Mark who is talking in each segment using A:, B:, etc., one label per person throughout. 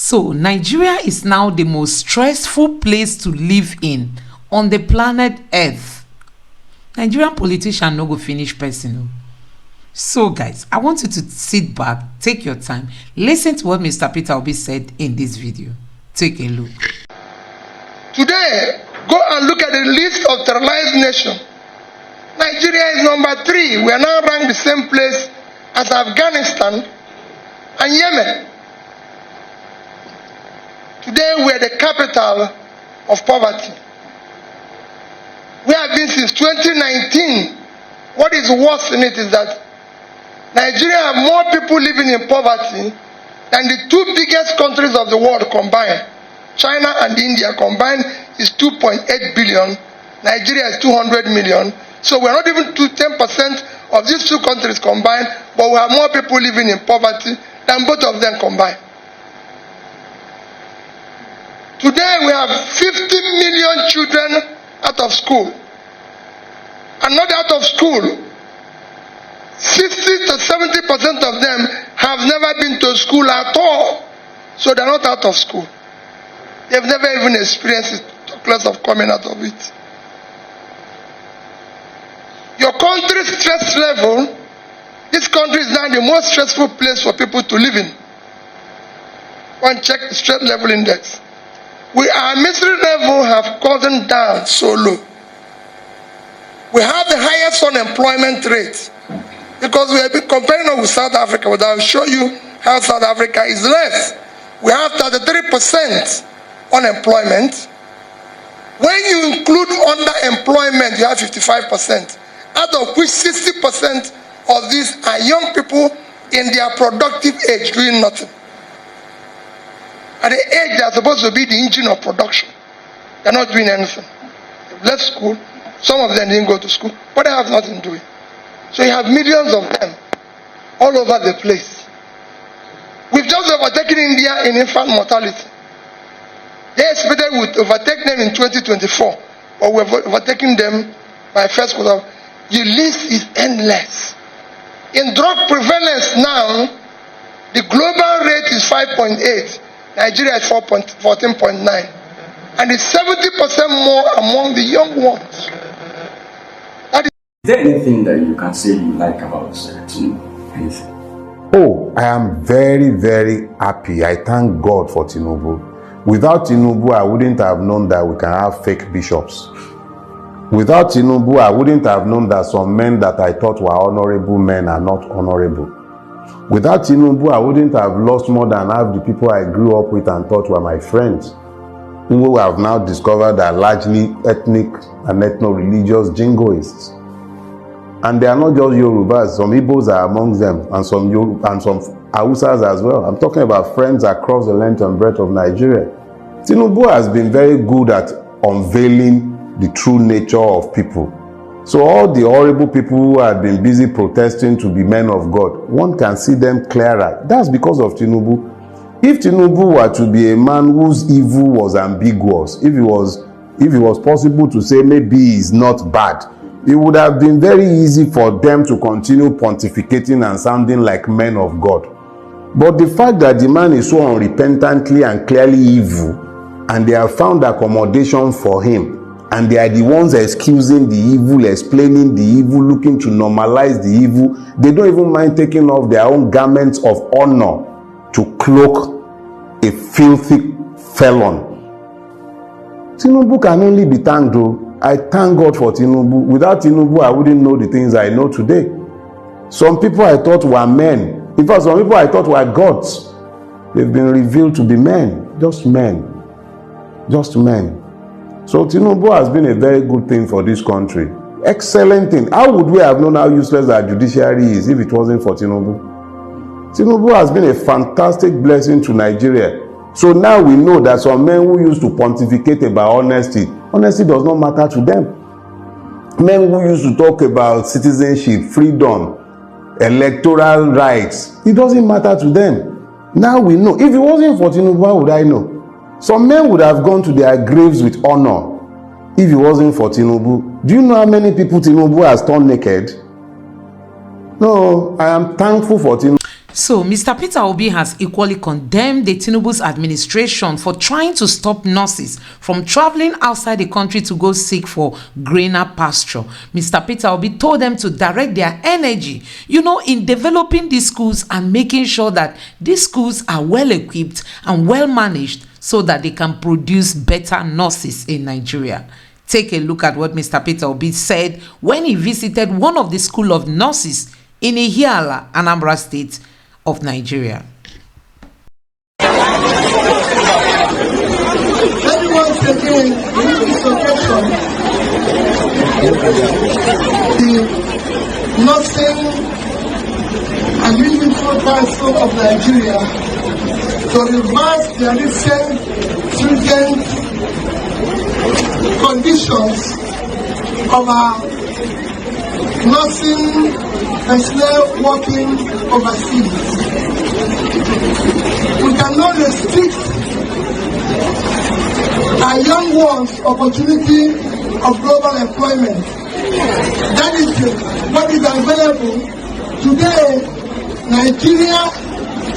A: So, Nigeria is now the most stressful place to live in on the planet Earth. Nigerian politician no go finish person. So, guys, I want you to sit back, take your time, listen to what Mr. Peter Obi said in this video. Take a look.
B: Today, go and look at the list of terrorized nations. Nigeria is number 3. We are now ranked the same place as Afghanistan and Yemen. Today we are the capital of poverty. We have been since 2019. What is worse in it is that Nigeria have more people living in poverty than the 2 biggest countries of the world combined. China and India combined is 2.8 billion. Nigeria is 200 million. So we are not even to 10% of these 2 countries combined, but we have more people living in poverty than both of them combined. Today we have 50 million children out of school. And not out of school. 60 to 70% of them have never been to school at all. So they are not out of school. They have never even experienced it, talk less of coming out of it. Your country's stress level, this country is now the most stressful place for people to live in. One check the stress level index. Our misery level have gone down so low. We have the highest unemployment rate because we have been comparing with South Africa, but I'll show you how South Africa is less. We have 33% unemployment. When you include underemployment, you have 55%, out of which 60% of these are young people in their productive age doing nothing. At the age they are supposed to be the engine of production, they are not doing anything. They've left school. Some of them didn't go to school, but they have nothing doing. So you have millions of them all over the place. We've just overtaken India in infant mortality. They expected we would overtake them in 2024, but we've overtaken them by first quarter. The list is endless. In drug prevalence now, the global rate is 5.8. Nigeria is 14.9. And it's 70% more among the young ones.
C: Is there anything that you can say you like about Tinubu? Anything?
D: Oh, I am very, very happy. I thank God for Tinubu. Without Tinubu, I wouldn't have known that we can have fake bishops. Without Tinubu, I wouldn't have known that some men that I thought were honorable men are not honorable. Without Tinubu, I wouldn't have lost more than half the people I grew up with and thought were my friends, who have now discovered are largely ethnic and ethno-religious jingoists. And they are not just Yorubas, some Igbos are among them, and some Hausas as well. I'm talking about friends across the length and breadth of Nigeria. Tinubu has been very good at unveiling the true nature of people. So all the horrible people who had been busy protesting to be men of God, one can see them clearer. That's because of Tinubu. If Tinubu were to be a man whose evil was ambiguous, if it was possible to say maybe he's not bad, it would have been very easy for them to continue pontificating and sounding like men of God. But the fact that the man is so unrepentantly and clearly evil, and they have found accommodation for him, and they are the ones excusing the evil, explaining the evil, looking to normalize the evil, they don't even mind taking off their own garments of honor to cloak a filthy felon. Tinubu can only be thanked though. I thank God for Tinubu. Without Tinubu, I wouldn't know the things I know today. Some people I thought were men. In fact, some people I thought were gods. They've been revealed to be men. Just men. Just men. So Tinubu has been a very good thing for this country. Excellent thing. How would we have known how useless our judiciary is if it wasn't for Tinubu? Tinubu has been a fantastic blessing to Nigeria. So now we know that some men who used to pontificate about honesty does not matter to them. Men who used to talk about citizenship, freedom, electoral rights, it doesn't matter to them. Now we know. If it wasn't for Tinubu, how would I know? Some men would have gone to their graves with honor if it wasn't for Tinubu. Do you know how many people Tinubu has turned naked? No, I am thankful for Tinubu.
A: So, Mr. Peter Obi has equally condemned the Tinubu's administration for trying to stop nurses from traveling outside the country to go seek for greener pasture. Mr. Peter Obi told them to direct their energy, in developing these schools and making sure that these schools are well equipped and well managed so that they can produce better nurses in Nigeria. Take a look at what Mr. Peter Obi said when he visited one of the school of nurses in Ihiala, Anambra State of Nigeria.
B: Once again, in this occasion, the Nursing and Medical Council of Nigeria to reverse their recent stringent conditions of our nursing personnel working overseas. We cannot restrict our young ones' opportunity of global employment. That is what is available today. Nigeria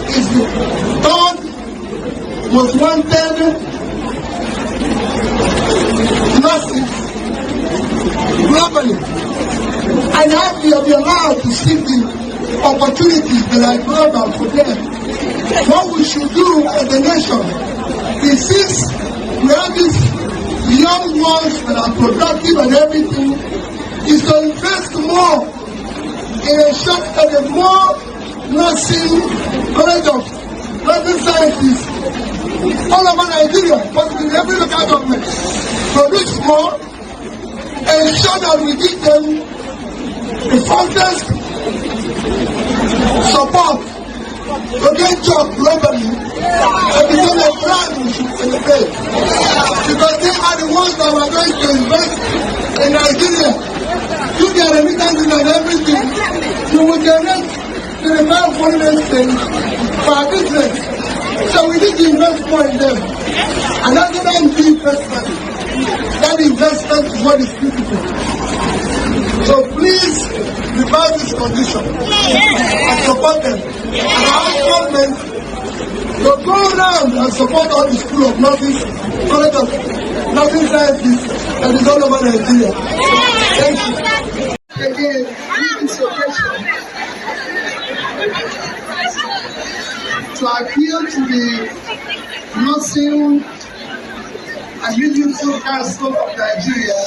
B: is the third most wanted nurses globally, and have to be allowed to seek the opportunities that are global for them. What we should do as a nation is, since we have these young ones that are productive and everything, is to invest more in a short and a more nursing college of nursing scientists all over Nigeria, but in every local government. Produce more, ensure that we give them the fastest support to get jobs globally and become a brand we should celebrate. Because they are the ones that are going to invest in Nigeria. Do their remittances and everything. You will generate the required foreign exchange for our business. So we need to invest more in them. And that's what I'm doing personally. That investment is what is critical. So please reverse this condition and support them. And our government to go around and support all the school of nursing, college of nursing sciences that is all over Nigeria. Thank you. Again, this is occasion to appeal to the Nursing and Medical Council of Nigeria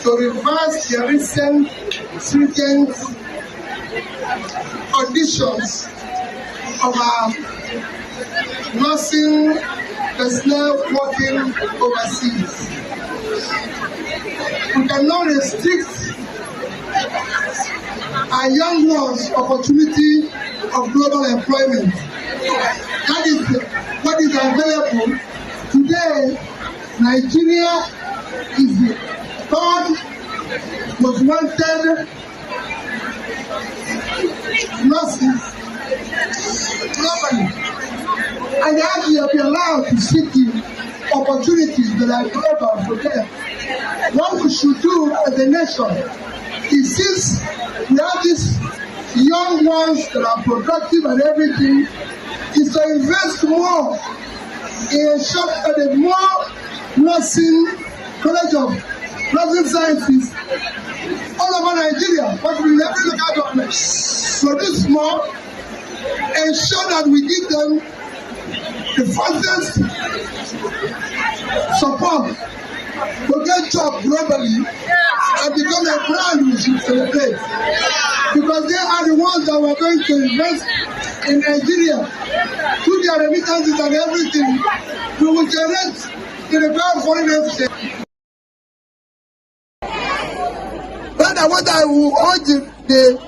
B: to reverse their recent stringent conditions of our nursing personnel working overseas. We cannot restrict our young ones' opportunity of global employment. That is what is available today. Nigeria is the third most wanted nurses globally, and they have to be allowed to seek the opportunities that are global for them. What we should do as a nation is, since we have these young ones that are productive and everything, is to invest more in a short and a more nursing college of nursing sciences all over Nigeria, but in every local government. Produce more, ensure that we give them the fastest support to get jobs globally and become a brand we should celebrate. Because they are the ones that were going to invest in Nigeria, do their remittances and everything. We will generate the required foreign exchange. But what I will urge the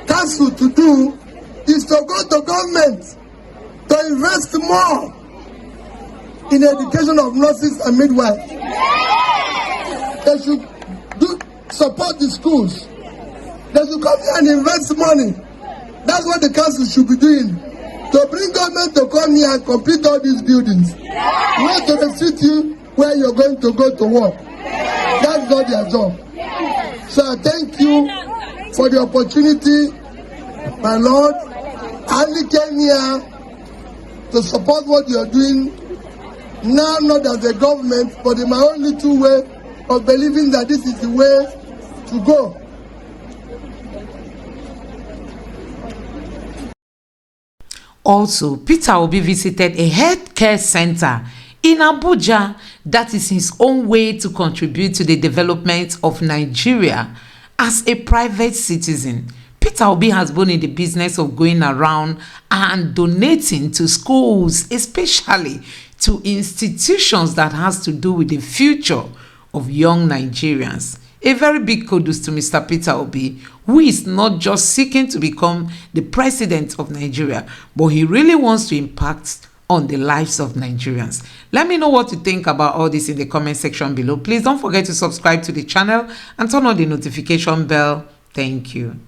B: council to do is to go to government to invest more in education of nurses and midwives. They should support the schools. They should come here and invest money. That's what the council should be doing. To bring government to come here and complete all these buildings. Not to the city where you're going to go to work. That's not their job. So I thank you for the opportunity, my Lord, I only came here to support what you're doing now, not as a government, but in my own little way of believing that this is the way to go.
A: Also, Peter Obi visited a healthcare center in Abuja that is his own way to contribute to the development of Nigeria as a private citizen. Peter Obi has been in the business of going around and donating to schools, especially to institutions that has to do with the future of young Nigerians. A very big kudos to Mr. Peter Obi, who is not just seeking to become the president of Nigeria, but he really wants to impact on the lives of Nigerians. Let me know what you think about all this in the comment section below. Please don't forget to subscribe to the channel and turn on the notification bell. Thank you.